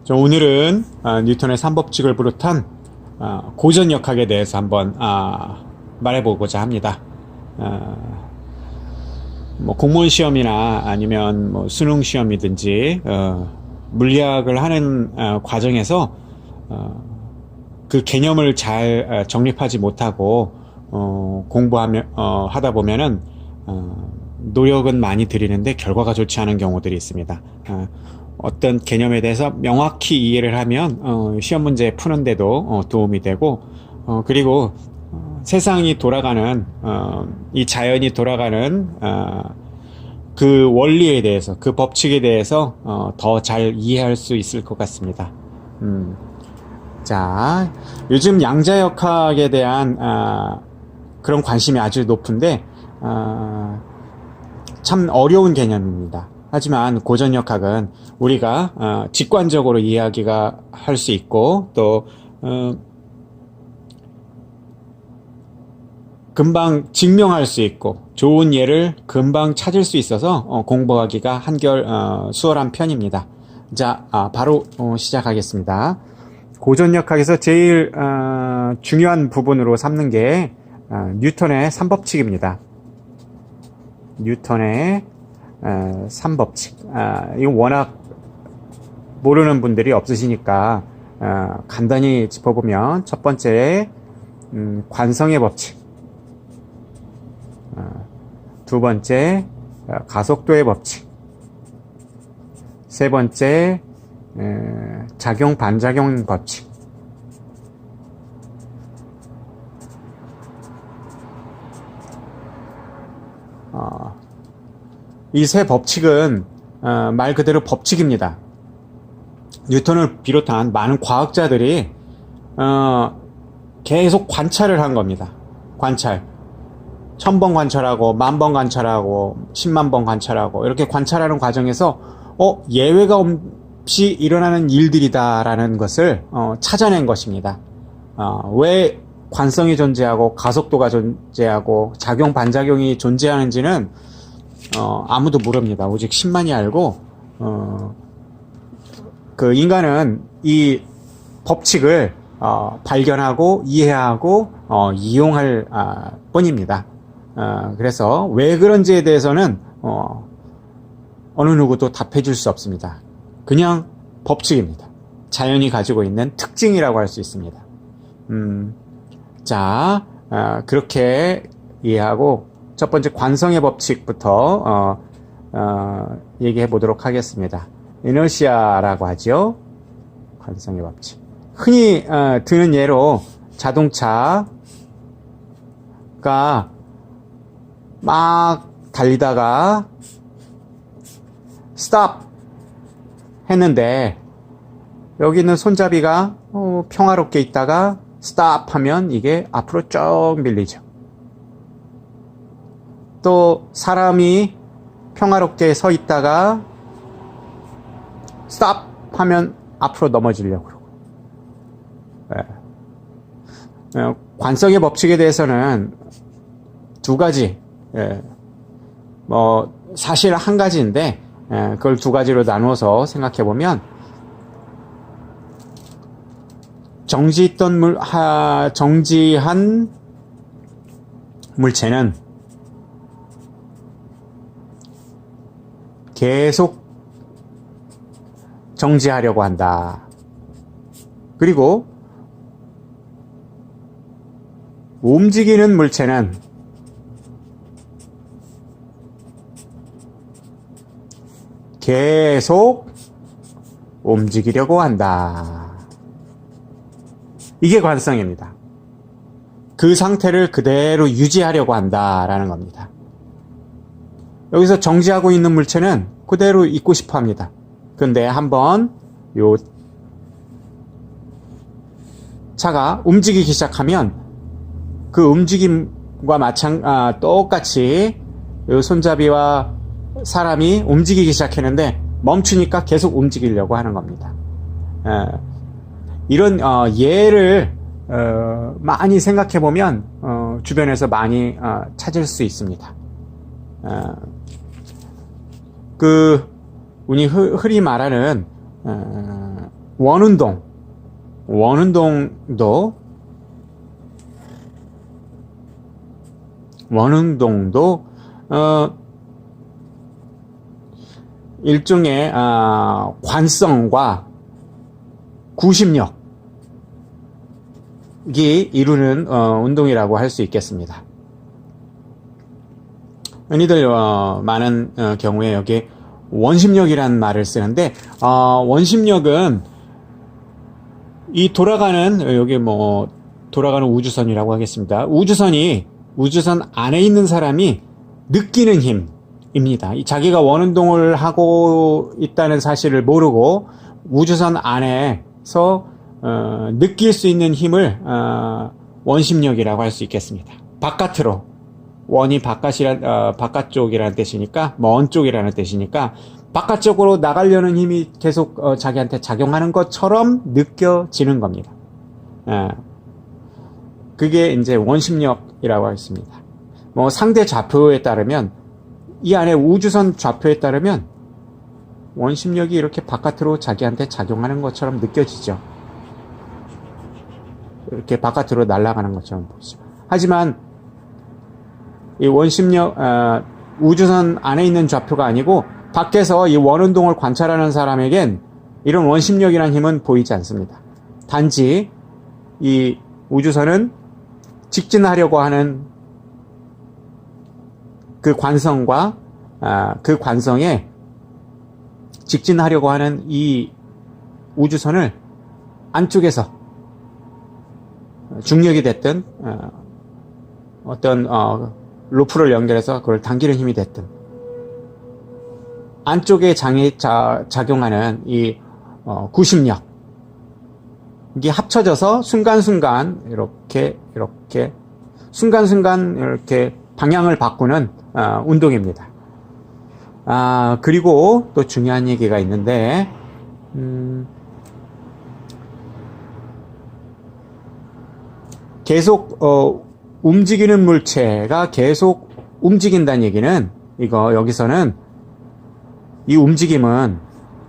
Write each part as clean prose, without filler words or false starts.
오늘은 뉴턴의 3법칙을 비롯한 고전역학에 대해서 한번 말해보고자 합니다. 뭐 공무원 시험이나 아니면 뭐 수능 시험이든지 물리학을 하는 과정에서 그 개념을 잘 정립하지 못하고 하다 보면은 노력은 많이 들이는데 결과가 좋지 않은 경우들이 있습니다. 어떤 개념에 대해서 명확히 이해를 하면 시험 문제 푸는데도 도움이 되고, 그리고 세상이 돌아가는 이 자연이 돌아가는 그 원리에 대해서, 그 법칙에 대해서 더 잘 이해할 수 있을 것 같습니다. 자, 요즘 양자역학에 대한 그런 관심이 아주 높은데 참 어려운 개념입니다. 하지만 고전역학은 우리가 직관적으로 이해하기가 할 수 있고, 또 금방 증명할 수 있고 좋은 예를 금방 찾을 수 있어서 공부하기가 한결 수월한 편입니다. 자, 바로 시작하겠습니다. 고전역학에서 제일 중요한 부분으로 삼는 게 뉴턴의 3법칙입니다. 뉴턴의 3법칙. 이거 워낙 모르는 분들이 없으시니까 간단히 짚어보면, 첫 번째 관성의 법칙, 두 번째 가속도의 법칙, 세 번째 작용 반작용 법칙, 이 세 법칙은 말 그대로 법칙입니다. 뉴턴을 비롯한 많은 과학자들이 계속 관찰을 한 겁니다. 관찰. 1000번 관찰하고 10,000번 관찰하고 100,000번 관찰하고 이렇게 관찰하는 과정에서 예외가 없이 일어나는 일들이다라는 것을 찾아낸 것입니다. 왜 관성이 존재하고 가속도가 존재하고 작용 반작용이 존재하는지는 아무도 모릅니다. 오직 신만이 알고, 그 인간은 이 법칙을 발견하고 이해하고 이용할 뿐입니다. 그래서 왜 그런지에 대해서는 어느 누구도 답해 줄 수 없습니다. 그냥 법칙입니다. 자연이 가지고 있는 특징이라고 할 수 있습니다. 자, 그렇게 이해하고 첫 번째 관성의 법칙부터 얘기해 보도록 하겠습니다. 이너시아라고 하죠. 관성의 법칙. 흔히 드는 예로 자동차가 막 달리다가 스탑 했는데 여기 있는 손잡이가 평화롭게 있다가 스탑 하면 이게 앞으로 쭉 밀리죠. 또 사람이 평화롭게 서 있다가 스탑 하면 앞으로 넘어지려고 그러고. 관성의 법칙에 대해서는 두 가지, 뭐 사실 한 가지인데 그걸 두 가지로 나누어서 생각해 보면, 정지한 물체는 계속 정지하려고 한다. 그리고 움직이는 물체는 계속 움직이려고 한다. 이게 관성입니다. 그 상태를 그대로 유지하려고 한다라는 겁니다. 여기서 정지하고 있는 물체는 그대로 있고 싶어 합니다. 근데 한번 요 차가 움직이기 시작하면 그 움직임과 똑같이 요 손잡이와 사람이 움직이기 시작했는데 멈추니까 계속 움직이려고 하는 겁니다. 이런 예를 많이 생각해 보면 주변에서 많이 찾을 수 있습니다. 우리 흔히 말하는 원운동. 원운동도 일종의 관성과 구심력이 이루는 운동이라고 할 수 있겠습니다. 흔히들 많은 경우에 여기 원심력이라는 말을 쓰는데 원심력은 이 돌아가는 우주선이라고 하겠습니다. 우주선 안에 있는 사람이 느끼는 힘입니다. 자기가 원운동을 하고 있다는 사실을 모르고 우주선 안에서 느낄 수 있는 힘을 원심력이라고 할 수 있겠습니다. 바깥으로, 원이 바깥쪽이라는 뜻이니까, 먼 쪽이라는 뜻이니까 바깥쪽으로 나가려는 힘이 계속 자기한테 작용하는 것처럼 느껴지는 겁니다. 그게 이제 원심력이라고 하겠습니다. 상대 좌표에 따르면, 이 안에 우주선 좌표에 따르면 원심력이 이렇게 바깥으로 자기한테 작용하는 것처럼 느껴지죠. 이렇게 바깥으로 날아가는 것처럼 보이죠. 하지만 이 원심력, 우주선 안에 있는 좌표가 아니고 밖에서 이 원운동을 관찰하는 사람에겐 이런 원심력이라는 힘은 보이지 않습니다. 단지 이 우주선은 직진하려고 하는 그 관성과 그 관성에 직진하려고 하는 이 우주선을 안쪽에서 중력이 됐든 어떤 로프를 연결해서 그걸 당기는 힘이 됐든 안쪽에 작용하는 이 구심력, 이게 합쳐져서 순간순간 이렇게 순간순간 이렇게 방향을 바꾸는 운동입니다. 그리고 또 중요한 얘기가 있는데, 계속 움직이는 물체가 계속 움직인다는 얘기는, 여기서는 이 움직임은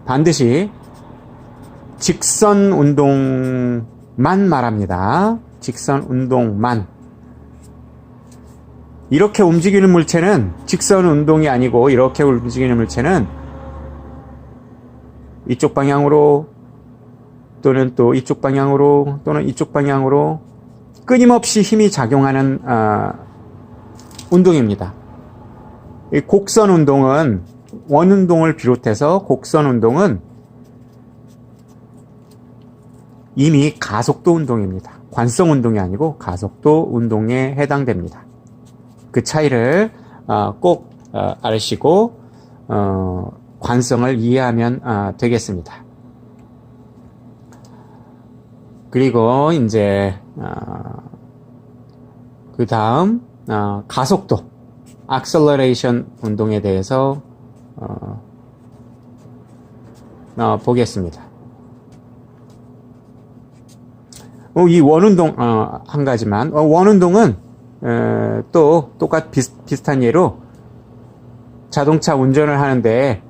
반드시 직선 운동만 말합니다. 직선 운동만. 이렇게 움직이는 물체는 직선 운동이 아니고, 이렇게 움직이는 물체는 이쪽 방향으로 또는 또 이쪽 방향으로 또는 이쪽 방향으로 끊임없이 힘이 작용하는 운동입니다. 이 곡선 운동은, 원운동을 비롯해서 곡선 운동은 이미 가속도 운동입니다. 관성 운동이 아니고 가속도 운동에 해당됩니다. 그 차이를 꼭 아시고 관성을 이해하면 되겠습니다. 그리고 이제 그 다음 가속도, acceleration 운동에 대해서 보겠습니다. 이 원운동 한 가지만, 원운동은 또 비슷한 예로 자동차 운전을 하는데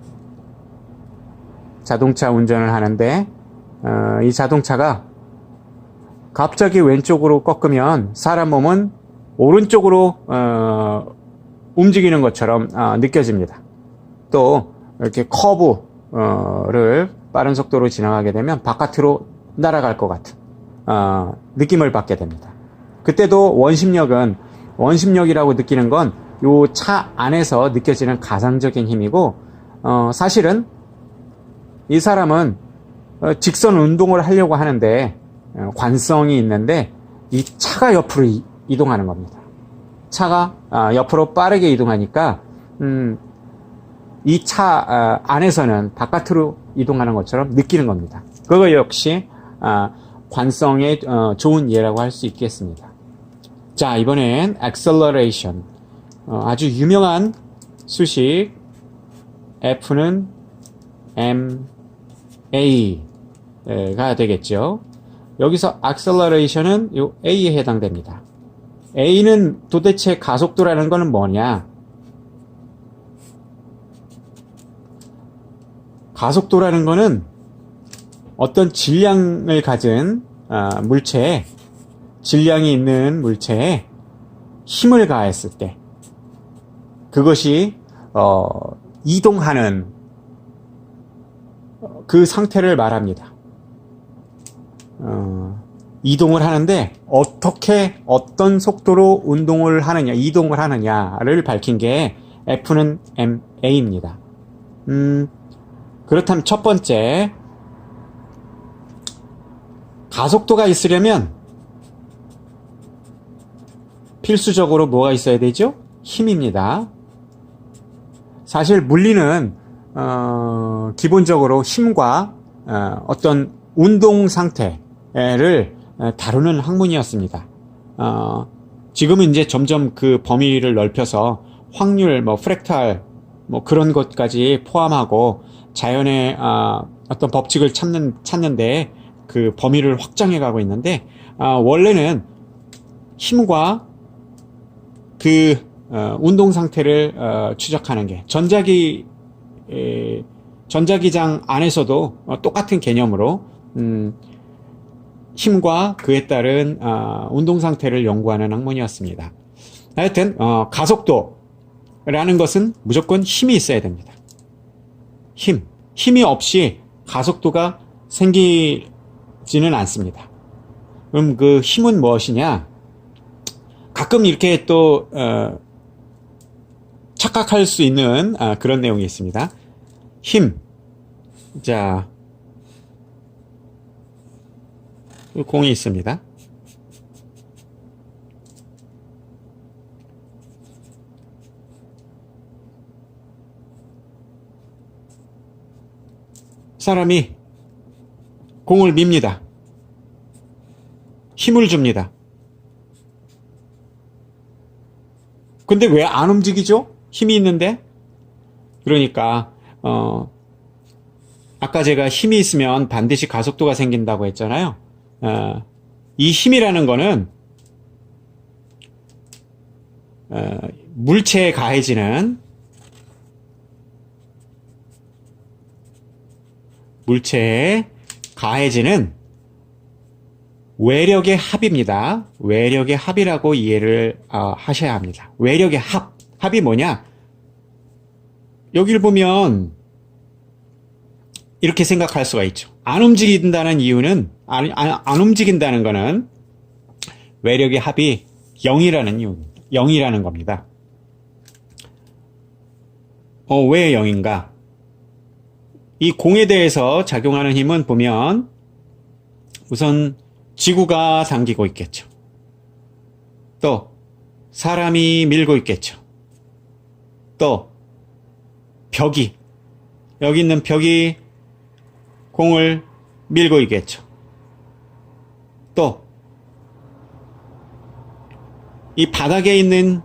이 자동차가 갑자기 왼쪽으로 꺾으면 사람 몸은 오른쪽으로 움직이는 것처럼 느껴집니다. 또 이렇게 커브를 빠른 속도로 지나가게 되면 바깥으로 날아갈 것 같은 느낌을 받게 됩니다. 그때도 원심력이라고 느끼는 건 요 차 안에서 느껴지는 가상적인 힘이고, 사실은 이 사람은 직선 운동을 하려고 하는데 관성이 있는데 이 차가 옆으로 이동하는 겁니다. 차가 옆으로 빠르게 이동하니까 이 차 안에서는 바깥으로 이동하는 것처럼 느끼는 겁니다. 그거 역시 관성의 좋은 예라고 할 수 있겠습니다. 자, 이번엔 acceleration, 아주 유명한 수식 F는 ma가 되겠죠. 여기서 acceleration은 요 A에 해당됩니다. A는 도대체 가속도라는 거는 뭐냐? 가속도라는 거는 어떤 질량을 가진 물체에, 질량이 있는 물체에 힘을 가했을 때 그것이 이동하는 그 상태를 말합니다. 이동을 하는데 어떻게 어떤 속도로 운동을 하느냐, 이동을 하느냐를 밝힌 게 F는 ma입니다. 그렇다면 첫 번째, 가속도가 있으려면 필수적으로 뭐가 있어야 되죠? 힘입니다. 사실 물리는 기본적으로 힘과 어떤 운동 상태를 다루는 학문이었습니다. 지금은 이제 점점 그 범위를 넓혀서 확률, 프랙탈, 그런 것까지 포함하고 자연의 어떤 법칙을 찾는데 그 범위를 확장해 가고 있는데, 원래는 힘과 그 운동 상태를 추적하는 게 전자기장 안에서도 똑같은 개념으로 힘과 그에 따른 운동 상태를 연구하는 학문이었습니다. 하여튼 가속도라는 것은 무조건 힘이 있어야 됩니다. 힘이 없이 가속도가 생기지는 않습니다. 그럼 그 힘은 무엇이냐? 가끔 이렇게 또 착각할 수 있는 그런 내용이 있습니다. 힘. 자, 공이 있습니다. 사람이 공을 밉니다. 힘을 줍니다. 근데 왜 안 움직이죠? 힘이 있는데? 그러니까 아까 제가 힘이 있으면 반드시 가속도가 생긴다고 했잖아요. 이 힘이라는 거는 물체에 가해지는 외력의 합입니다. 외력의 합이라고 이해를 하셔야 합니다. 외력의 합이 뭐냐? 여기를 보면 이렇게 생각할 수가 있죠. 안 움직인다는 이유는, 안 움직인다는 거는 외력의 합이 0이라는 겁니다. 왜 0인가? 이 공에 대해서 작용하는 힘은 보면 우선 지구가 당기고 있겠죠. 또 사람이 밀고 있겠죠. 또 여기 있는 벽이 공을 밀고 있겠죠. 또 이 바닥에 있는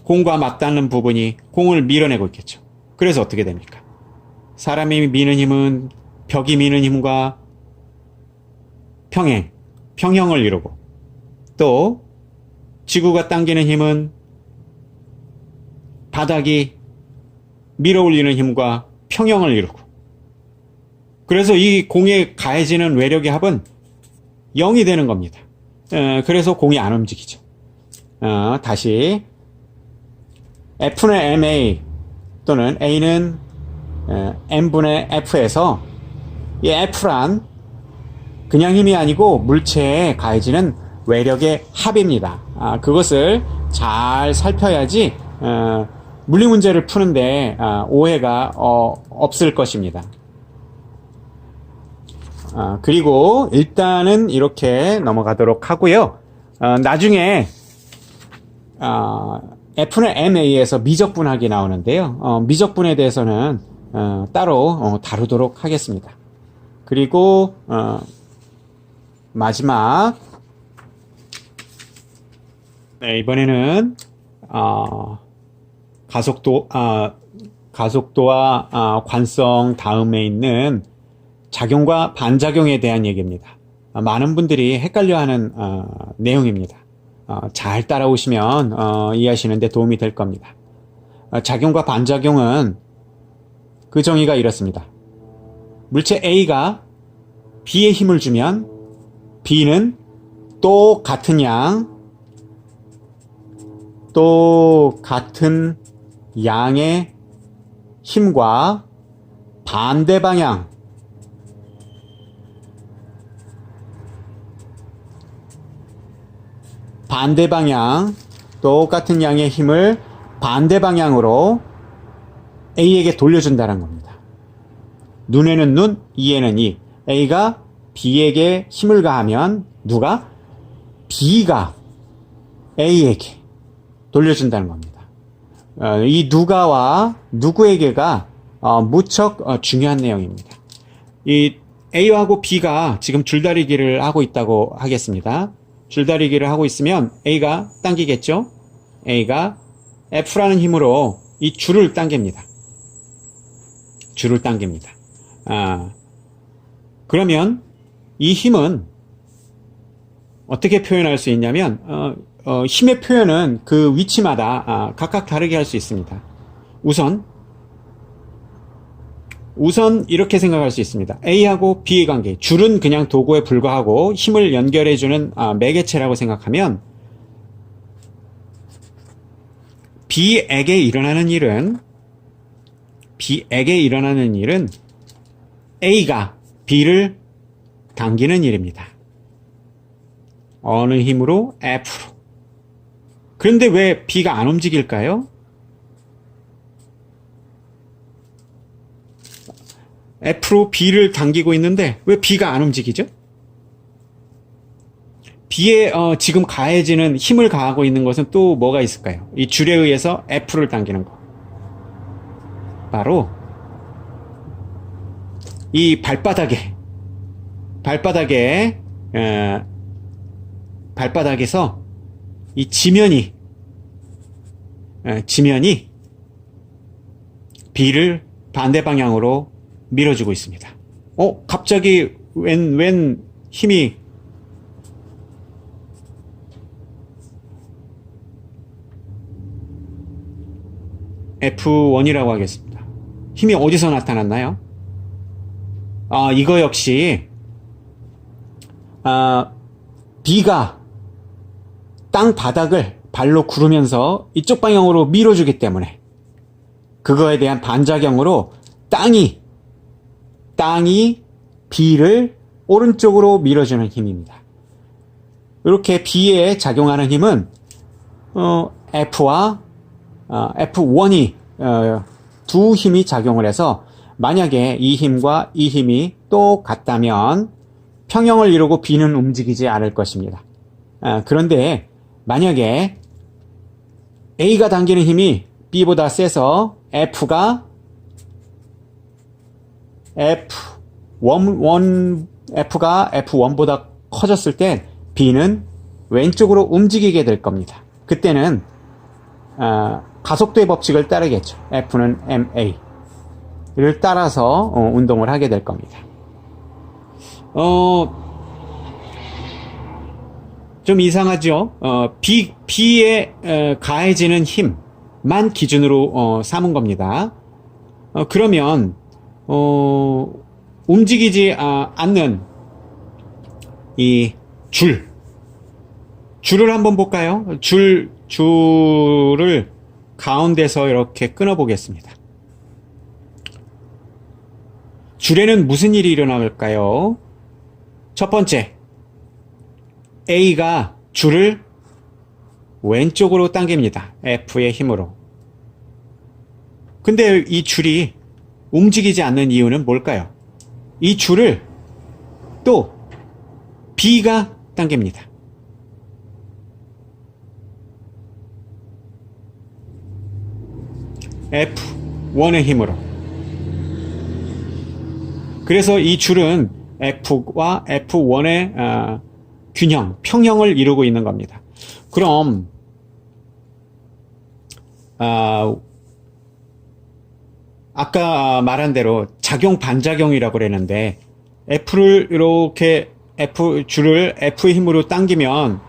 공과 맞닿는 부분이 공을 밀어내고 있겠죠. 그래서 어떻게 됩니까? 사람이 미는 힘은 벽이 미는 힘과 평형을 이루고, 또 지구가 당기는 힘은 바닥이 밀어 올리는 힘과 평형을 이루고, 그래서 이 공에 가해지는 외력의 합은 0이 되는 겁니다. 그래서 공이 안 움직이죠. 다시 F는 ma 또는 A는 M분의 F에서 이 F란 그냥 힘이 아니고 물체에 가해지는 외력의 합입니다. 그것을 잘 살펴야지 물리 문제를 푸는데 오해가 없을 것입니다. 그리고 일단은 이렇게 넘어가도록 하고요. 나중에 F는 ma에서 미적분학이 나오는데요. 미적분에 대해서는 따로 다루도록 하겠습니다. 그리고 마지막, 이번에는 가속도와 관성 다음에 있는 작용과 반작용에 대한 얘기입니다. 많은 분들이 헷갈려하는 내용입니다. 잘 따라오시면 이해하시는 데 도움이 될 겁니다. 작용과 반작용은 그 정의가 이렇습니다. 물체 A가 B에 힘을 주면 B는 똑같은 양의 힘과 반대 방향, 똑같은 양의 힘을 반대 방향으로 A에게 돌려준다는 겁니다. 눈에는 눈, 이에는 이. A가 B에게 힘을 가하면 누가? B가 A에게 돌려준다는 겁니다. 이 누가와 누구에게가 무척 중요한 내용입니다. 이 A하고 B가 지금 줄다리기를 하고 있다고 하겠습니다. 줄다리기를 하고 있으면 A가 당기겠죠? A가 F라는 힘으로 이 줄을 당깁니다. 그러면 이 힘은 어떻게 표현할 수 있냐면 힘의 표현은 그 위치마다 각각 다르게 할 수 있습니다. 우선 이렇게 생각할 수 있습니다. A하고 B의 관계, 줄은 그냥 도구에 불과하고 힘을 연결해주는 매개체라고 생각하면 B에게 일어나는 일은 A가 B를 당기는 일입니다. 어느 힘으로? F로. 그런데 왜 B가 안 움직일까요? F로 B를 당기고 있는데 왜 B가 안 움직이죠? B에 지금 가해지는 힘을 가하고 있는 것은 또 뭐가 있을까요? 이 줄에 의해서 F를 당기는 거. 바로 이 발바닥에서 이 지면이 B를 반대 방향으로 밀어주고 있습니다. 갑자기 웬 힘이 F1이라고 하겠습니다. 힘이 어디서 나타났나요? 이거 역시 B가 땅 바닥을 발로 구르면서 이쪽 방향으로 밀어주기 때문에 그거에 대한 반작용으로 땅이 B를 오른쪽으로 밀어주는 힘입니다. 이렇게 B에 작용하는 힘은 F와 F1이 두 힘이 작용을 해서 만약에 이 힘과 이 힘이 똑같다면 평형을 이루고 B는 움직이지 않을 것입니다. 그런데 만약에 A가 당기는 힘이 B보다 세서 F가 F1보다 커졌을 때 B는 왼쪽으로 움직이게 될 겁니다. 그때는 가속도의 법칙을 따르겠죠. F는 ma를 따라서 운동을 하게 될 겁니다. 좀 이상하죠? B에 가해지는 힘만 기준으로 삼은 겁니다. 그러면 움직이지 않는 이 줄을 한번 볼까요? 줄을 가운데서 이렇게 끊어 보겠습니다. 줄에는 무슨 일이 일어날까요? 첫 번째, A가 줄을 왼쪽으로 당깁니다. F의 힘으로. 근데 이 줄이 움직이지 않는 이유는 뭘까요? 이 줄을 또 B가 당깁니다. F1의 힘으로. 그래서 이 줄은 F와 F1의 평형을 이루고 있는 겁니다. 그럼 아까 말한 대로 작용 반작용이라고 그랬는데 F를 이렇게 줄을 F의 힘으로 당기면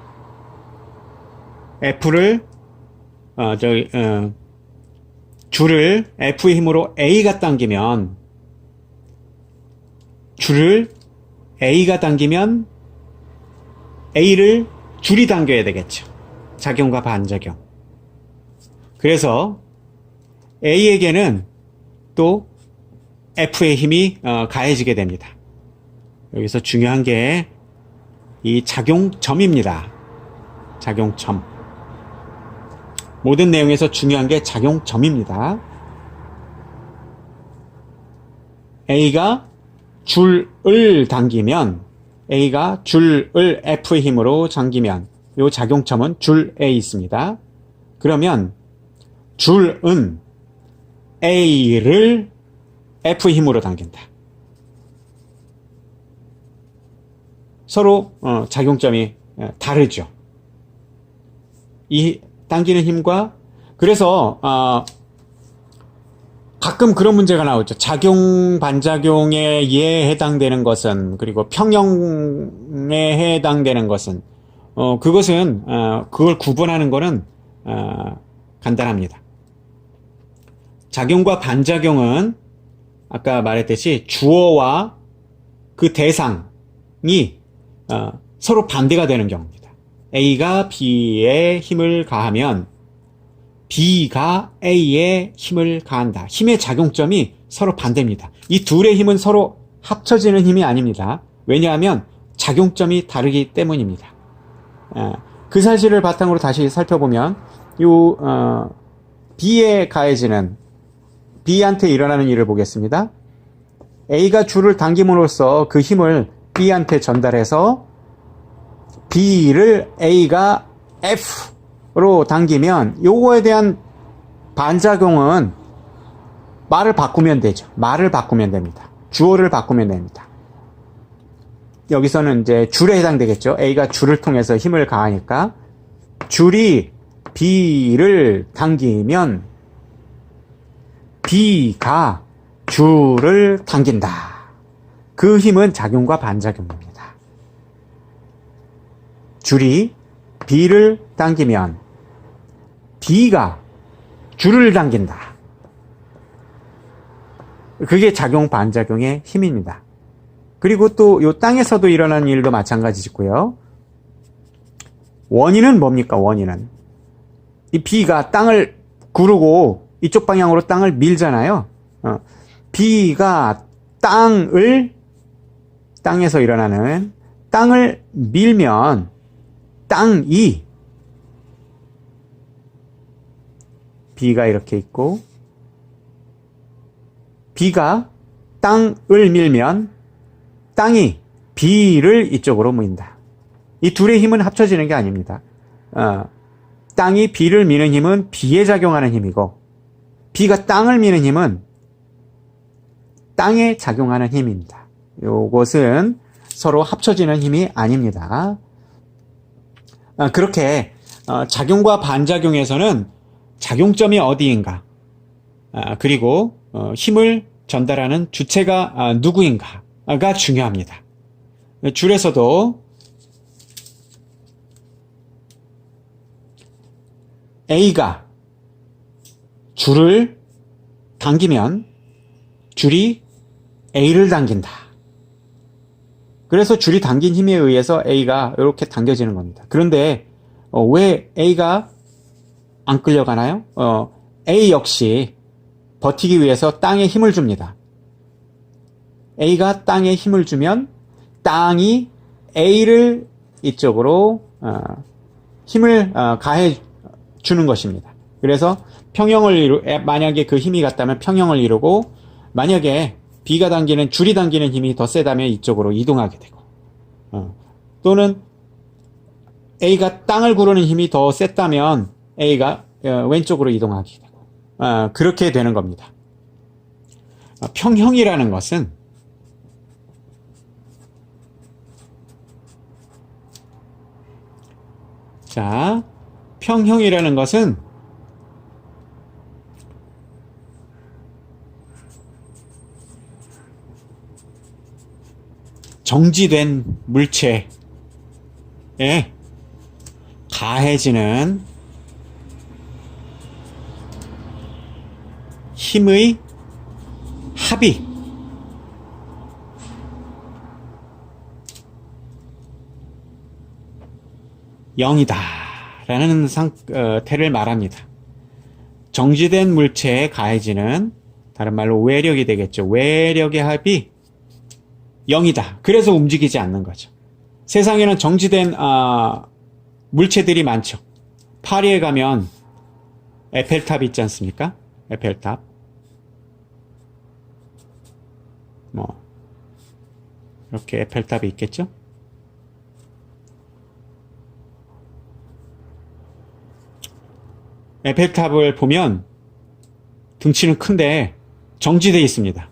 F를 줄을 F의 힘으로 A가 당기면 줄을 A가 당기면 A를 줄이 당겨야 되겠죠. 작용과 반작용. 그래서 A에게는 또 F의 힘이 가해지게 됩니다. 여기서 중요한 게 이 작용점입니다. 작용점. 모든 내용에서 중요한 게 작용점입니다. A가 줄을 당기면 A가 줄을 F의 힘으로 당기면 이 작용점은 줄에 있습니다. 그러면 줄은 A를 F의 힘으로 당긴다. 서로 작용점이 다르죠. 이 당기는 힘과 그래서 가끔 그런 문제가 나오죠. 작용 반작용에 해당되는 것은 그리고 평형에 해당되는 것은 그것은 그걸 구분하는 것은 간단합니다. 작용과 반작용은 아까 말했듯이 주어와 그 대상이 서로 반대가 되는 경우입니다. A가 B에 힘을 가하면 B가 A에 힘을 가한다. 힘의 작용점이 서로 반대입니다. 이 둘의 힘은 서로 합쳐지는 힘이 아닙니다. 왜냐하면 작용점이 다르기 때문입니다. 그 사실을 바탕으로 다시 살펴보면 B에 가해지는 B한테 일어나는 일을 보겠습니다. A가 줄을 당김으로써 그 힘을 B한테 전달해서 B를 A가 F로 당기면 요거에 대한 반작용은 말을 바꾸면 되죠. 말을 바꾸면 됩니다. 주어를 바꾸면 됩니다. 여기서는 이제 줄에 해당되겠죠. A가 줄을 통해서 힘을 가하니까 줄이 B를 당기면 B가 줄을 당긴다. 그 힘은 작용과 반작용입니다. 줄이 B를 당기면 B가 줄을 당긴다. 그게 작용 반작용의 힘입니다. 그리고 또 이 땅에서도 일어나는 일도 마찬가지고요. 원인은 뭡니까? 원인은 이 B가 땅을 구르고 이쪽 방향으로 땅을 밀잖아요. B가 땅에서 일어나는 땅을 밀면 땅이 B가 이렇게 있고 B가 땅을 밀면 땅이 B를 이쪽으로 모인다. 이 둘의 힘은 합쳐지는 게 아닙니다. 땅이 B를 미는 힘은 B에 작용하는 힘이고 B가 땅을 미는 힘은 땅에 작용하는 힘입니다. 요것은 서로 합쳐지는 힘이 아닙니다. 그렇게 작용과 반작용에서는 작용점이 어디인가, 그리고 힘을 전달하는 주체가 누구인가가 중요합니다. 줄에서도 A가 줄을 당기면 줄이 A를 당긴다. 그래서 줄이 당긴 힘에 의해서 A가 이렇게 당겨지는 겁니다. 그런데 왜 A가 안 끌려가나요? A 역시 버티기 위해서 땅에 힘을 줍니다. A가 땅에 힘을 주면 땅이 A를 이쪽으로 힘을 가해 주는 것입니다. 그래서 만약에 그 힘이 같다면 평형을 이루고, 만약에 B가 당기는, 줄이 당기는 힘이 더 세다면 이쪽으로 이동하게 되고, 또는 A가 땅을 구르는 힘이 더 셌다면 A가 왼쪽으로 이동하게 되고, 그렇게 되는 겁니다. 평형이라는 것은 평형이라는 것은 정지된 물체의 가해지는 힘의 합이 영이다 라는 태를 말합니다. 정지된 물체에 가해지는, 다른 말로 외력이 되겠죠. 외력의 합이 영이다. 그래서 움직이지 않는 거죠. 세상에는 정지된 물체들이 많죠. 파리에 가면 에펠탑 있지 않습니까? 에펠탑. 이렇게 에펠탑이 있겠죠? 에펠탑을 보면 등치는 큰데 정지되어 있습니다.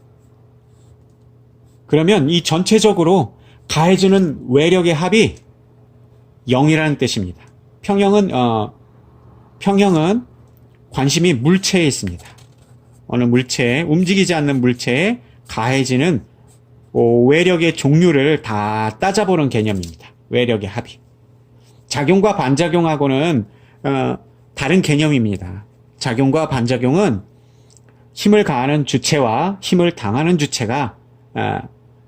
그러면 이 전체적으로 가해지는 외력의 합이 0이라는 뜻입니다. 평형은 관심이 물체에 있습니다. 어느 물체에, 움직이지 않는 물체에 가해지는 외력의 종류를 다 따져보는 개념입니다. 외력의 합이. 작용과 반작용하고는 다른 개념입니다. 작용과 반작용은 힘을 가하는 주체와 힘을 당하는 주체가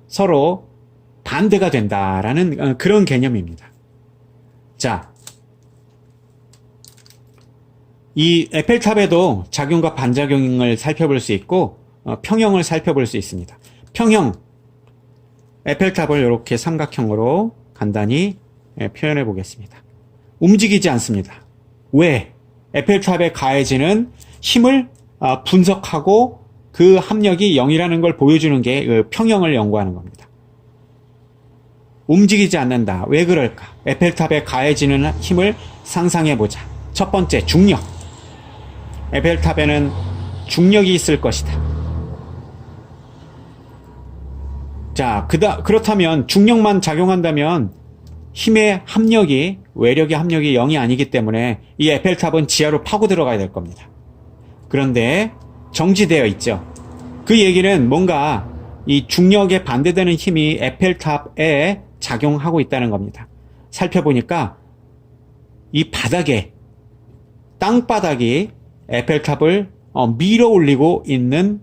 서로 반대가 된다라는 그런 개념입니다. 자, 이 에펠탑에도 작용과 반작용을 살펴볼 수 있고 평형을 살펴볼 수 있습니다. 평형, 에펠탑을 이렇게 삼각형으로 간단히 표현해 보겠습니다. 움직이지 않습니다. 왜? 에펠탑에 가해지는 힘을 분석하고 그 합력이 0이라는 걸 보여주는 게 그 평형을 연구하는 겁니다. 움직이지 않는다. 왜 그럴까? 에펠탑에 가해지는 힘을 상상해보자. 첫 번째, 중력. 에펠탑에는 중력이 있을 것이다. 자, 그렇다면 중력만 작용한다면 힘의 합력이, 외력의 합력이 0이 아니기 때문에 이 에펠탑은 지하로 파고 들어가야 될 겁니다. 그런데 정지되어 있죠. 그 얘기는 뭔가 이 중력에 반대되는 힘이 에펠탑에 작용하고 있다는 겁니다. 살펴보니까 이 바닥에, 땅바닥이 에펠탑을 밀어 올리고 있는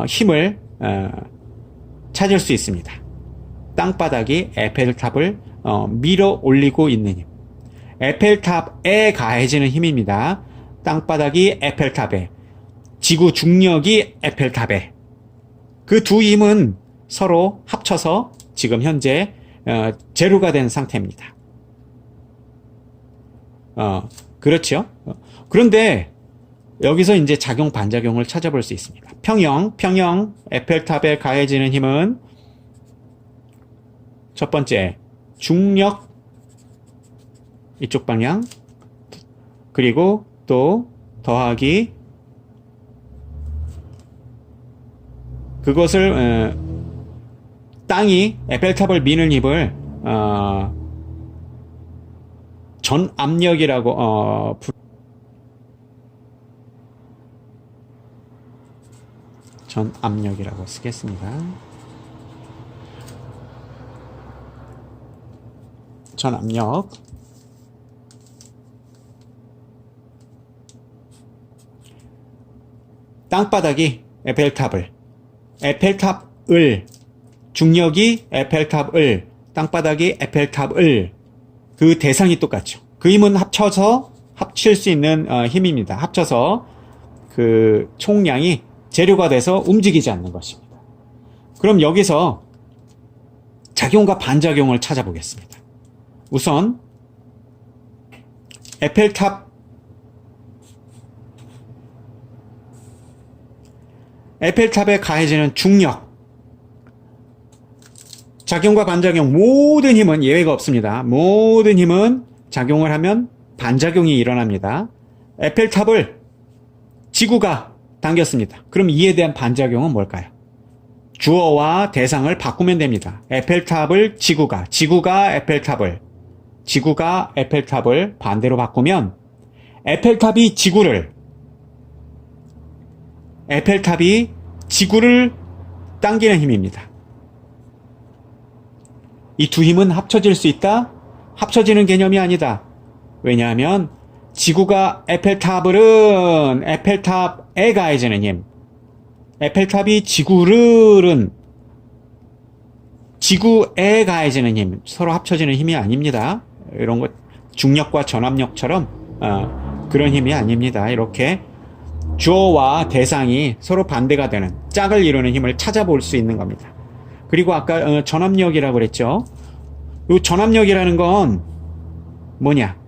힘을 찾을 수 있습니다. 땅바닥이 에펠탑을 밀어 올리고 있는 힘. 에펠탑에 가해지는 힘입니다. 땅바닥이 에펠탑에, 지구 중력이 에펠탑에. 그 두 힘은 서로 합쳐서 지금 현재 제로가 된 상태입니다. 그렇죠? 그런데 여기서 이제 작용 반작용을 찾아볼 수 있습니다. 평형, 에펠탑에 가해지는 힘은 첫 번째, 중력, 이쪽 방향, 그리고 또 더하기, 그것을 땅이 에펠탑을 미는 힘을 전압력이라고 전압력이라고 쓰겠습니다. 전압력. 땅바닥이 에펠탑을, 중력이 에펠탑을, 땅바닥이 에펠탑을, 그 대상이 똑같죠. 그 힘은 합칠 수 있는 힘입니다. 합쳐서 그 총량이 재료가 돼서 움직이지 않는 것입니다. 그럼 여기서 작용과 반작용을 찾아보겠습니다. 우선 에펠탑에 가해지는 중력, 작용과 반작용, 모든 힘은 예외가 없습니다. 모든 힘은 작용을 하면 반작용이 일어납니다. 에펠탑을 지구가 당겼습니다. 그럼 이에 대한 반작용은 뭘까요? 주어와 대상을 바꾸면 됩니다. 에펠탑을 지구가 에펠탑을 반대로 바꾸면 에펠탑이 지구를 당기는 힘입니다. 이 두 힘은 합쳐질 수 있다? 합쳐지는 개념이 아니다. 왜냐하면 지구가 에펠탑에 가해지는 힘, 에펠탑이 지구에 가해지는 힘, 서로 합쳐지는 힘이 아닙니다. 이런 것 중력과 전압력처럼 그런 힘이 아닙니다. 이렇게 주어와 대상이 서로 반대가 되는 짝을 이루는 힘을 찾아볼 수 있는 겁니다. 그리고 아까 전압력이라고 그랬죠. 이 전압력이라는 건 뭐냐?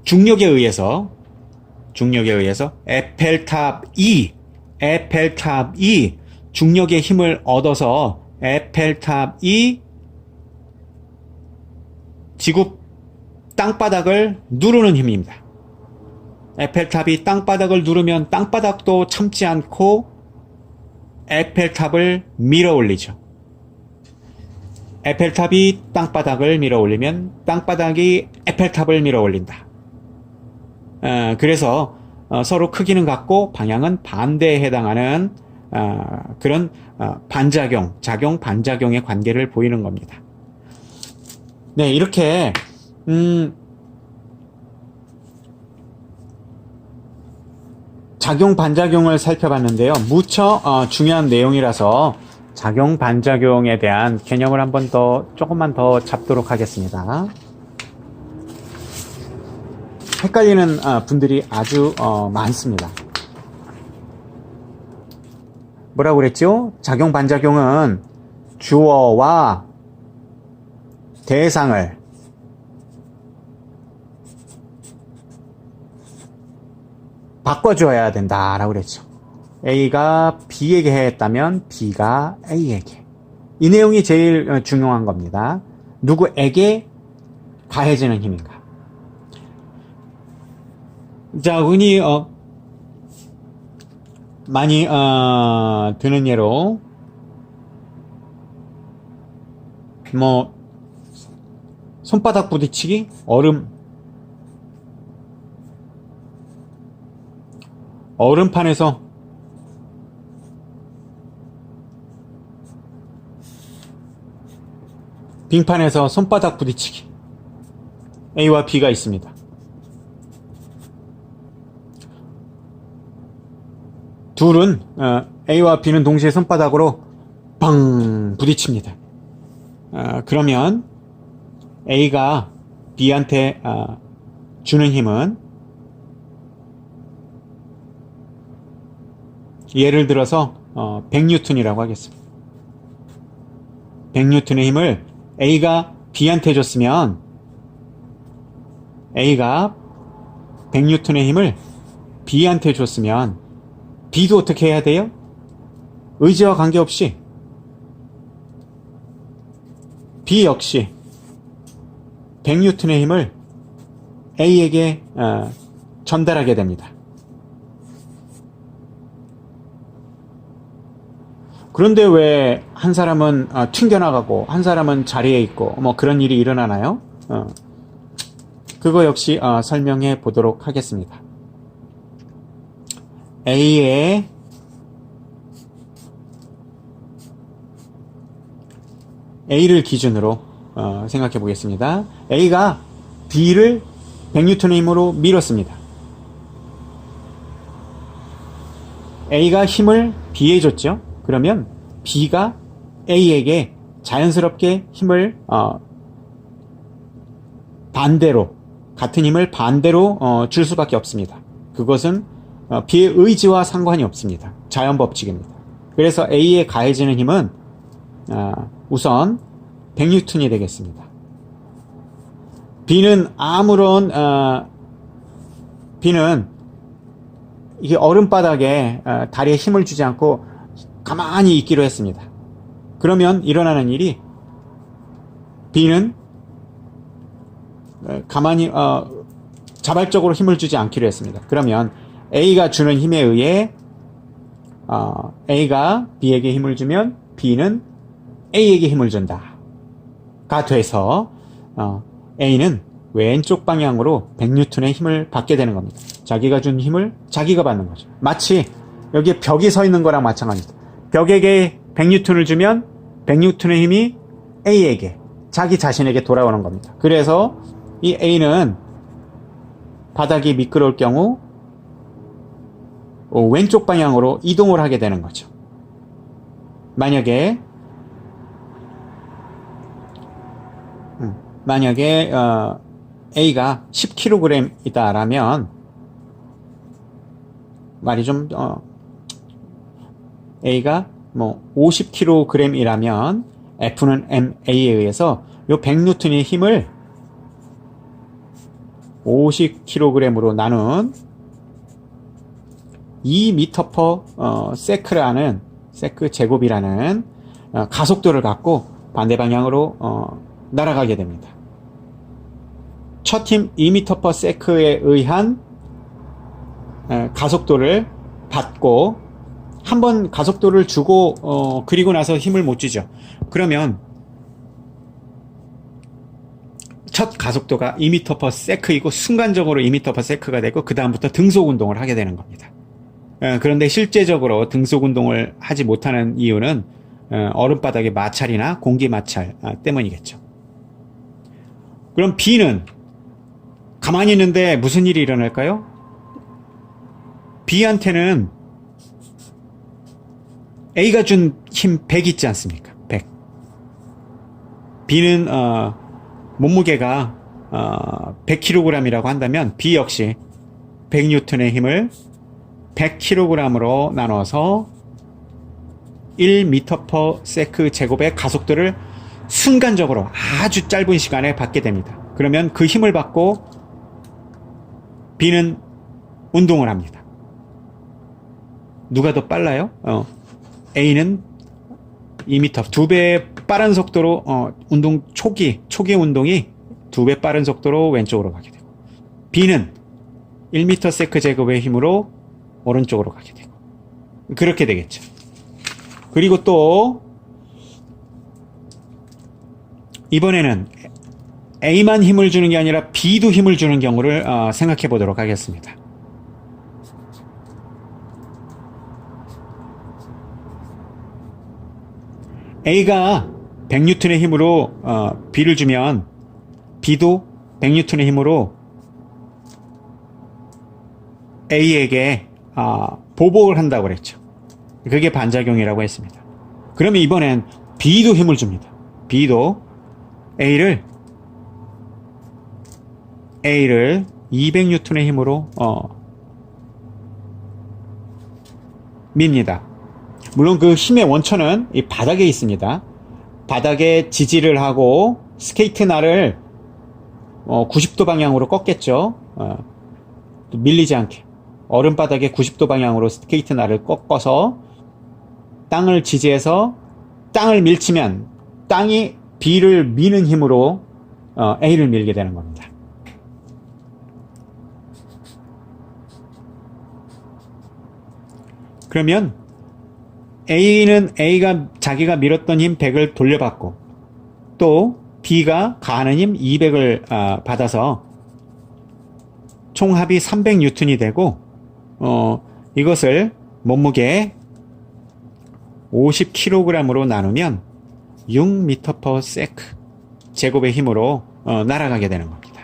중력에 의해서 에펠탑이 중력의 힘을 얻어서 에펠탑이 지구 땅바닥을 누르는 힘입니다. 에펠탑이 땅바닥을 누르면 땅바닥도 참지 않고 에펠탑을 밀어 올리죠. 에펠탑이 땅바닥을 밀어 올리면 땅바닥이 에펠탑을 밀어 올린다. 그래서 서로 크기는 같고 방향은 반대에 해당하는 그런 작용 반작용의 관계를 보이는 겁니다. 네, 이렇게 작용 반작용을 살펴봤는데요. 무척 중요한 내용이라서 작용 반작용에 대한 개념을 조금만 더 잡도록 하겠습니다. 헷갈리는 분들이 아주 많습니다. 뭐라고 그랬죠? 작용 반작용은 주어와 대상을 바꿔줘야 된다라고 그랬죠. A가 B에게 했다면 B가 A에게. 이 내용이 제일 중요한 겁니다. 누구에게 가해지는 힘인가? 자, 흔히 많이 드는 예로 손바닥 부딪히기, 얼음판에서 빙판에서 손바닥 부딪히기. A와 B가 있습니다. 둘은 A와 B는 동시에 손바닥으로 팡 부딪힙니다. 그러면 A가 B한테 주는 힘은 예를 들어서 100N이라고 하겠습니다. 100N의 힘을 A가 B한테 줬으면 A가 100N의 힘을 B한테 줬으면 B도 어떻게 해야 돼요? 의지와 관계없이 B 역시 100N의 힘을 A에게 전달하게 됩니다. 그런데 왜 한 사람은 튕겨나가고 한 사람은 자리에 있고 그런 일이 일어나나요? 그거 역시 설명해 보도록 하겠습니다. A를 기준으로 생각해 보겠습니다. A가 B를 100N의 힘으로 밀었습니다. A가 힘을 B에 줬죠. 그러면 B가 A에게 자연스럽게 힘을 같은 힘을 반대로 줄 수밖에 없습니다. 그것은 B의 의지와 상관이 없습니다. 자연법칙입니다. 그래서 A에 가해지는 힘은 우선 100N이 되겠습니다. B는 B는 이게 얼음바닥에 다리에 힘을 주지 않고 가만히 있기로 했습니다. 그러면 일어나는 일이 B는 가만히 자발적으로 힘을 주지 않기로 했습니다. 그러면 A가 주는 힘에 의해 A가 B에게 힘을 주면 B는 A에게 힘을 준다. 가 돼서 A는 왼쪽 방향으로 100N의 힘을 받게 되는 겁니다. 자기가 준 힘을 자기가 받는 거죠. 마치 여기에 벽이 서 있는 거랑 마찬가지입니다. 벽에게 100N을 주면 100N의 힘이 A에게, 자기 자신에게 돌아오는 겁니다. 그래서 이 A는 바닥이 미끄러울 경우 왼쪽 방향으로 이동을 하게 되는 거죠. 만약에 A가 10kg이다라면 말이 좀 A가 뭐 50kg이라면 F는 MA에 의해서 요 100N의 힘을 50kg으로 나눈 2m/s라는 세크 제곱이라는 가속도를 갖고 반대 방향으로 날아가게 됩니다. 첫 힘 2m/s에 의한 가속도를 받고 한번 가속도를 주고 그리고 나서 힘을 못 주죠. 그러면 첫 가속도가 2m/s이고 순간적으로 2m/s가 되고 그 다음부터 등속 운동을 하게 되는 겁니다. 그런데 실제적으로 등속 운동을 하지 못하는 이유는 얼음바닥의 마찰이나 공기 마찰 때문이겠죠. 그럼 B는 가만히 있는데 무슨 일이 일어날까요? B한테는 A가 준 힘 100 있지 않습니까? 100. B는 몸무게가 100kg이라고 한다면 B 역시 100N의 힘을 100kg으로 나눠서 1m/s 제곱의 가속도를 순간적으로 아주 짧은 시간에 받게 됩니다. 그러면 그 힘을 받고 B는 운동을 합니다. 누가 더 빨라요? A는 2m, 2배 빠른 속도로 초기 운동이 2배 빠른 속도로 왼쪽으로 가게 되고 B는 1m/s 제곱의 힘으로 오른쪽으로 가게 되고 그렇게 되겠죠. 그리고 또 이번에는 A만 힘을 주는 게 아니라 B도 힘을 주는 경우를 생각해 보도록 하겠습니다. A가 100N의 힘으로 B를 주면 B도 100N의 힘으로 A에게 보복을 한다고 그랬죠. 그게 반작용이라고 했습니다. 그러면 이번엔 B도 힘을 줍니다. B도 A를 200N의 힘으로 밉니다. 물론 그 힘의 원천은 이 바닥에 있습니다. 바닥에 지지를 하고 스케이트 날을 90도 방향으로 꺾겠죠. 밀리지 않게 얼음바닥에 90도 방향으로 스케이트 날을 꺾어서 땅을 지지해서 땅을 밀치면 땅이 B를 미는 힘으로 A를 밀게 되는 겁니다. 그러면 A는 A가 자기가 밀었던 힘 100을 돌려받고 또 B가 가하는 힘 200을 받아서 총합이 300N이 되고 이것을 몸무게 50kg으로 나누면 6m/s 제곱의 힘으로 날아가게 되는 겁니다.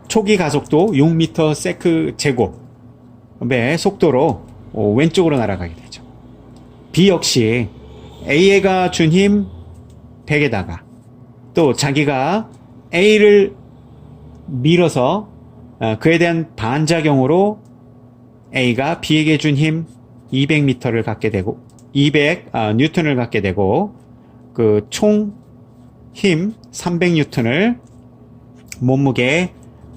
초기 가속도 6m/s 제곱의 속도로 왼쪽으로 날아가게 되죠. B 역시 A가 준 힘 100에다가 또 자기가 A를 밀어서 그에 대한 반작용으로 A가 B에게 준 힘 200m를 갖게 되고 200N을 갖게 되고 그 총 힘 300N을 몸무게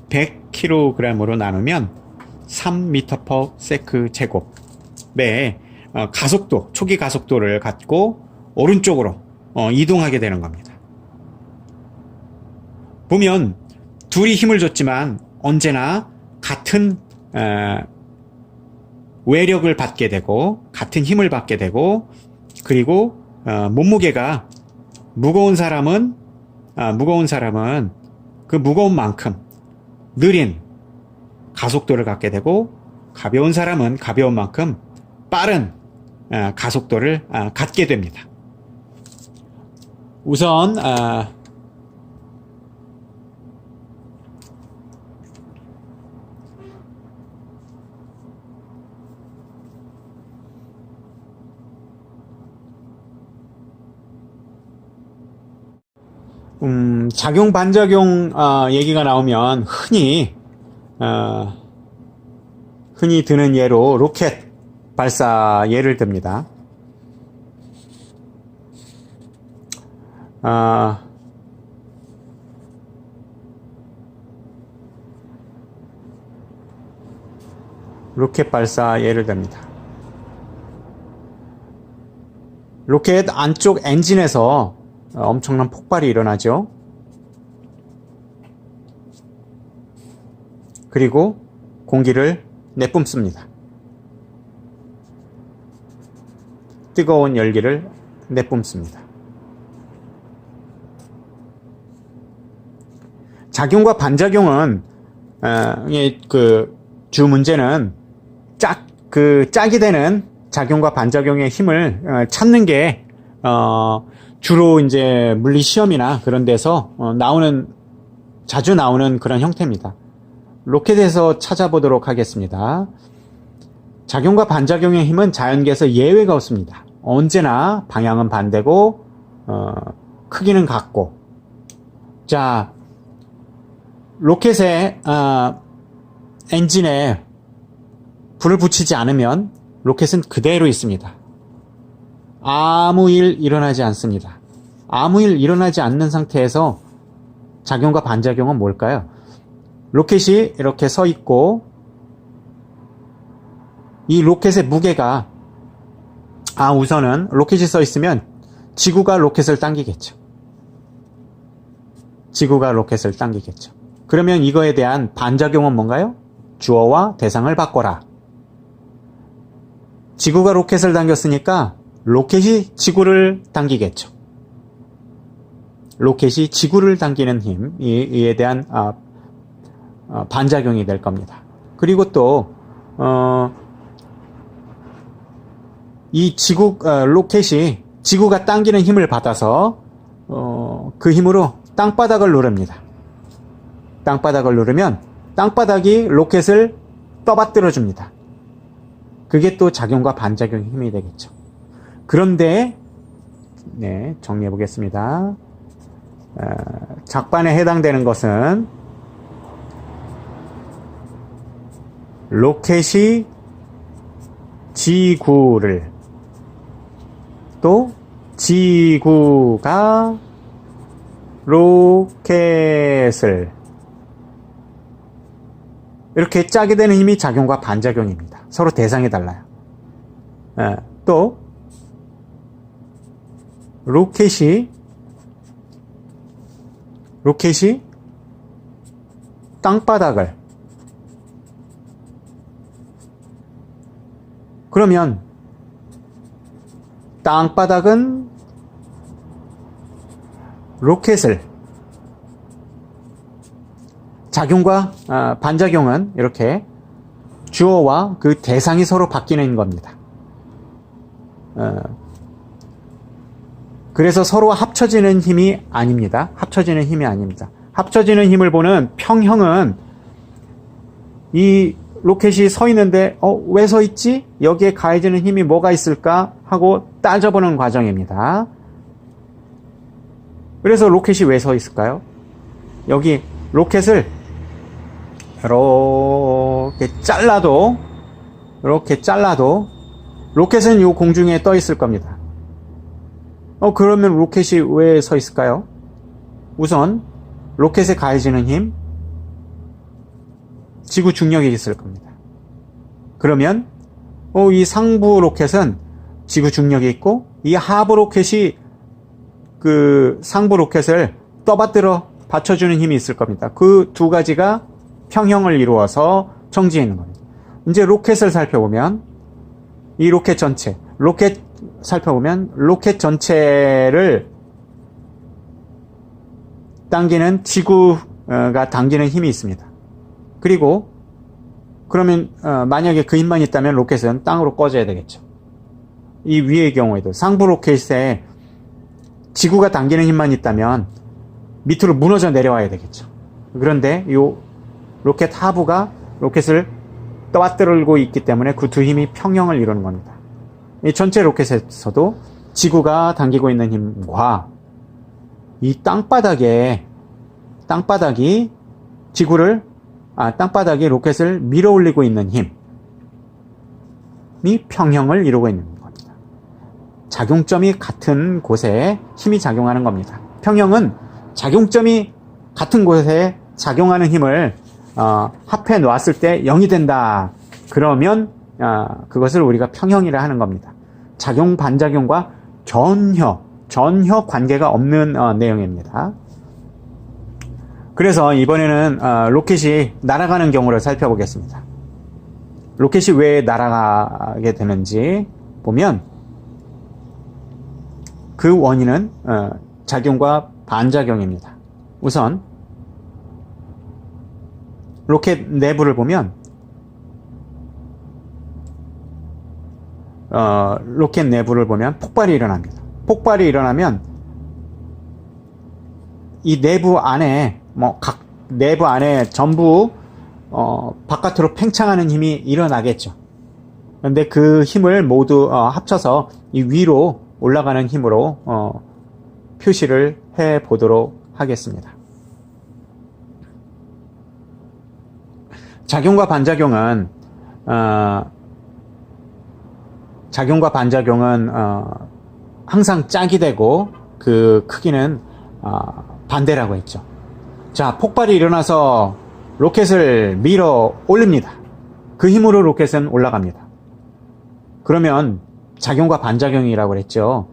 100kg으로 나누면 3m/s 제곱의 가속도, 초기 가속도를 갖고 오른쪽으로 이동하게 되는 겁니다. 보면 둘이 힘을 줬지만 언제나 같은 외력을 받게 되고 같은 힘을 받게 되고 그리고 몸무게가 무거운 사람은 그 무거운 만큼 느린 가속도를 갖게 되고 가벼운 사람은 가벼운 만큼 빠른 가속도를 갖게 됩니다. 우선 작용 반작용 얘기가 나오면 흔히 드는 예로 로켓 발사 예를 듭니다. 로켓 발사 예를 듭니다. 로켓 안쪽 엔진에서 엄청난 폭발이 일어나죠. 그리고 공기를 내뿜습니다. 뜨거운 열기를 내뿜습니다. 작용과 반작용은 주 문제는 짝이 되는 작용과 반작용의 힘을 찾는 게 주로 이제 물리 시험이나 그런 데서 자주 나오는 그런 형태입니다. 로켓에서 찾아보도록 하겠습니다. 작용과 반작용의 힘은 자연계에서 예외가 없습니다. 언제나 방향은 반대고 크기는 같고. 자, 로켓의 엔진에 불을 붙이지 않으면 로켓은 그대로 있습니다. 아무 일 일어나지 않습니다. 아무 일 일어나지 않는 상태에서 작용과 반작용은 뭘까요? 로켓이 이렇게 서 있고 이 로켓의 무게가 우선은 로켓이 서 있으면 지구가 로켓을 당기겠죠. 지구가 로켓을 당기겠죠. 그러면 이거에 대한 반작용은 뭔가요? 주어와 대상을 바꿔라. 지구가 로켓을 당겼으니까 로켓이 지구를 당기겠죠. 로켓이 지구를 당기는 힘에 대한 반작용이 될 겁니다. 그리고 또 이 로켓이 지구가 당기는 힘을 받아서 그 힘으로 땅바닥을 누릅니다. 땅바닥을 누르면 땅바닥이 로켓을 떠받들어 줍니다. 그게 또 작용과 반작용의 힘이 되겠죠. 그런데 정리해 보겠습니다. 작반에 해당되는 것은 로켓이 지구를 또 지구가 로켓을 이렇게 짜게 되는 힘이 작용과 반작용입니다. 서로 대상이 달라요. 또 로켓이 땅바닥을 그러면 땅바닥은 로켓을 작용과 반작용은 이렇게 주어와 그 대상이 서로 바뀌는 겁니다. 그래서 서로 합쳐지는 힘이 아닙니다. 합쳐지는 힘이 아닙니다. 합쳐지는 힘을 보는 평형은 이 로켓이 서 있는데 왜 서 있지? 여기에 가해지는 힘이 뭐가 있을까? 하고 따져보는 과정입니다. 그래서 로켓이 왜 서 있을까요? 여기 로켓을 이렇게 잘라도 로켓은 이 공중에 떠 있을 겁니다. 그러면 로켓이 왜 서 있을까요? 우선 로켓에 가해지는 힘, 지구 중력이 있을 겁니다. 그러면 이 상부 로켓은 지구 중력이 있고 이 하부 로켓이 그 상부 로켓을 떠받들어 받쳐주는 힘이 있을 겁니다. 그 두 가지가 평형을 이루어서 정지해 있는 겁니다. 이제 로켓을 살펴보면 이 로켓 전체를 당기는 지구가 당기는 힘이 있습니다. 그리고 그러면 만약에 그 힘만 있다면 로켓은 땅으로 꺼져야 되겠죠. 이 위의 경우에도 상부 로켓에 지구가 당기는 힘만 있다면 밑으로 무너져 내려와야 되겠죠. 그런데 이 로켓 하부가 로켓을 떠받들고 있기 때문에 그 두 힘이 평형을 이루는 겁니다. 이 전체 로켓에서도 지구가 당기고 있는 힘과 이 땅바닥이 땅바닥이 로켓을 밀어 올리고 있는 힘이 평형을 이루고 있는 겁니다. 작용점이 같은 곳에 힘이 작용하는 겁니다. 평형은 작용점이 같은 곳에 작용하는 힘을 합해 놓았을 때 0이 된다. 그러면 그것을 우리가 평형이라 하는 겁니다. 작용 반작용과 전혀 관계가 없는 내용입니다. 그래서 이번에는 로켓이 날아가는 경우를 살펴보겠습니다. 로켓이 왜 날아가게 되는지 보면 그 원인은 작용과 반작용입니다. 우선 로켓 내부를 보면 폭발이 일어납니다. 폭발이 일어나면 이 내부 안에 각 내부 안에 전부 바깥으로 팽창하는 힘이 일어나겠죠. 그런데 그 힘을 모두 합쳐서 이 위로 올라가는 힘으로 표시를 해 보도록 하겠습니다. 작용과 반작용은 항상 짝이 되고 그 크기는 반대라고 했죠. 자, 폭발이 일어나서 로켓을 밀어 올립니다. 그 힘으로 로켓은 올라갑니다. 그러면 작용과 반작용이라고 그랬죠.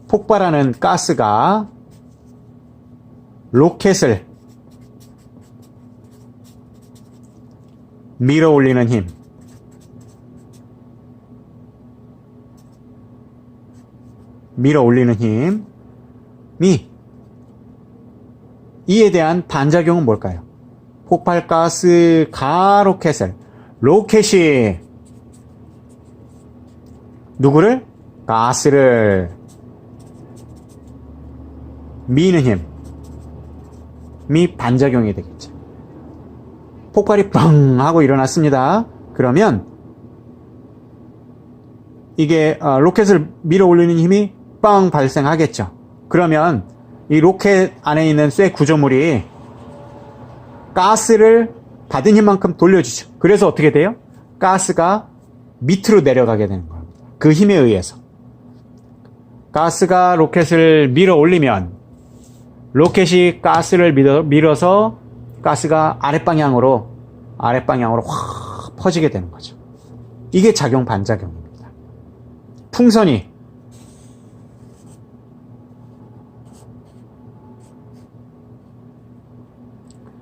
폭발하는 가스가 로켓을 밀어 올리는 힘이 이에 대한 반작용은 뭘까요? 폭발가스가 로켓이 누구를? 가스를 미는 힘이 반작용이 되겠죠. 폭발이 뻥 하고 일어났습니다. 그러면 이게 로켓을 밀어 올리는 힘이 빵 발생하겠죠. 그러면 이 로켓 안에 있는 쇠 구조물이 가스를 받은 힘만큼 돌려주죠. 그래서 어떻게 돼요? 가스가 밑으로 내려가게 되는 겁니다. 그 힘에 의해서. 가스가 로켓을 밀어 올리면 로켓이 가스를 밀어서 가스가 아랫방향으로 확 퍼지게 되는 거죠. 이게 작용 반작용입니다. 풍선이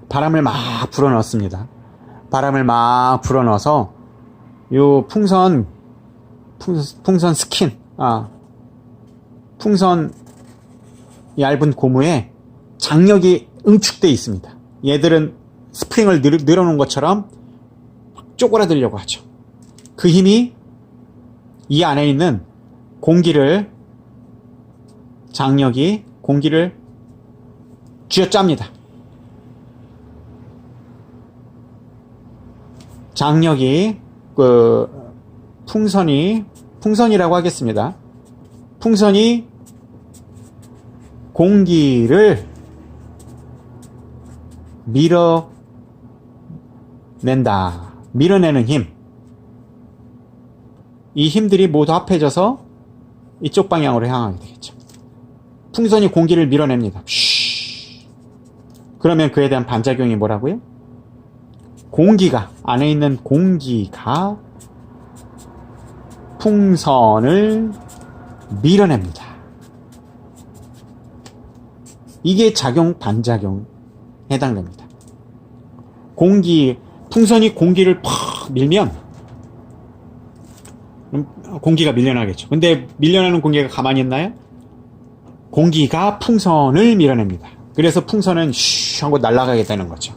바람을 막 불어넣습니다. 바람을 막 불어넣어서 요 풍선 스킨, 풍선 얇은 고무에 장력이 응축되어 있습니다. 얘들은 스프링을 늘어놓은 것처럼 쪼그라들려고 하죠. 그 힘이 이 안에 있는 장력이 공기를 쥐어짭니다. 장력이 풍선이라고 하겠습니다. 풍선이 공기를 밀어내는 힘. 이 힘들이 모두 합해져서 이쪽 방향으로 향하게 되겠죠. 풍선이 공기를 밀어냅니다. 그러면 그에 대한 반작용이 뭐라고요? 안에 있는 공기가 풍선을 밀어냅니다. 이게 작용 반작용 해당됩니다. 풍선이 공기를 팍 밀면 공기가 밀려나겠죠. 근데 밀려나는 공기가 가만히 있나요? 공기가 풍선을 밀어냅니다. 그래서 풍선은 슈 하고 날아가게 되는 거죠.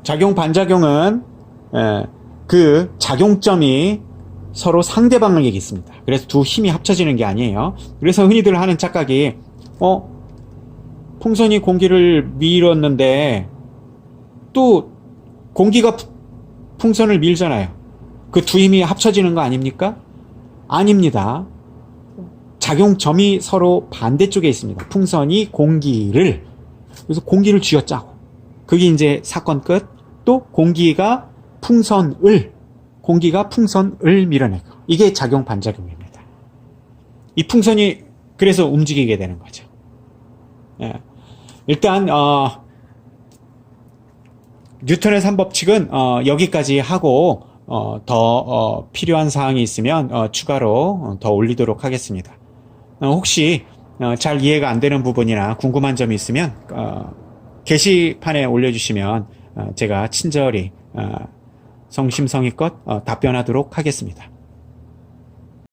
작용 반작용은 그 작용점이 서로 상대방에게 있습니다. 그래서 두 힘이 합쳐지는 게 아니에요. 그래서 흔히들 하는 착각이 풍선이 공기를 밀었는데 또 공기가 풍선을 밀잖아요. 그 두 힘이 합쳐지는 거 아닙니까? 아닙니다. 작용점이 서로 반대쪽에 있습니다. 풍선이 공기를, 그래서 공기를 쥐어짜고, 그게 이제 사건 끝. 또 공기가 풍선을 밀어내고, 이게 작용 반작용입니다. 이 풍선이 그래서 움직이게 되는 거죠. 일단 뉴턴의 3법칙은 여기까지 하고 더 필요한 사항이 있으면 추가로 더 올리도록 하겠습니다. 혹시 잘 이해가 안 되는 부분이나 궁금한 점이 있으면 게시판에 올려주시면 제가 친절히 성심성의껏 답변하도록 하겠습니다.